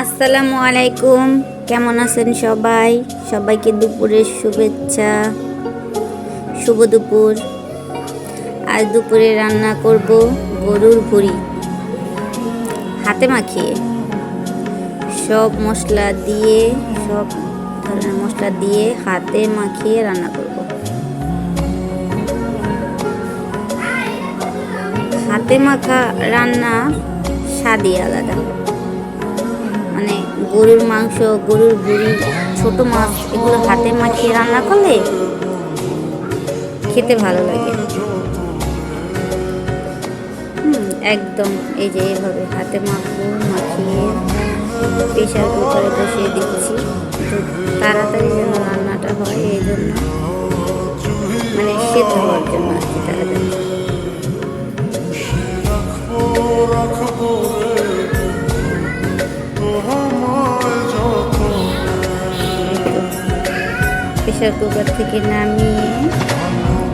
আসসালামু আলাইকুম, কেমন আছেন সবাই? সবাইকে দুপুরের শুভেচ্ছা, শুভ দুপুর। আজ দুপুরে রান্না করব গরুর ভুঁড়ি, হাতে মাখিয়ে সব মশলা দিয়ে, সব ধরনের মশলা দিয়ে হাতে মাখিয়ে রান্না করব। হাতে মাখা রান্না স্বাদই আলাদা। মানে গরুর মাংস, গরুর ভুঁড়ি, ছোট মাছ এগুলো হাতে মাখিয়ে রান্না করলে খেতে ভালো লাগে। একদম এই যে এইভাবে হাতে মাখিয়ে প্রেশার কুকারে বসিয়ে দিচ্ছি, তাড়াতাড়ি যেন রান্নাটা হয়, এই জন্য মানে সেদ্ধ হওয়ার জন্য আর কি তাড়াতাড়ি। প্রেশার কুকার থেকে নামিয়ে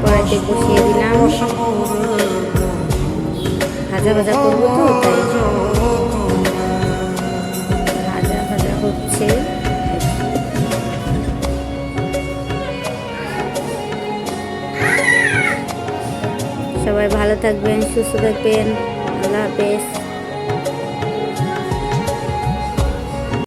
কড়াইতে বসিয়ে দিলাম। ভাজা ভাজা করবো তো, তাই ভাজা ভাজা হচ্ছে। সবাই ভালো থাকবেন, সুস্থ থাকবেন। আল্লাহ হাফেজ।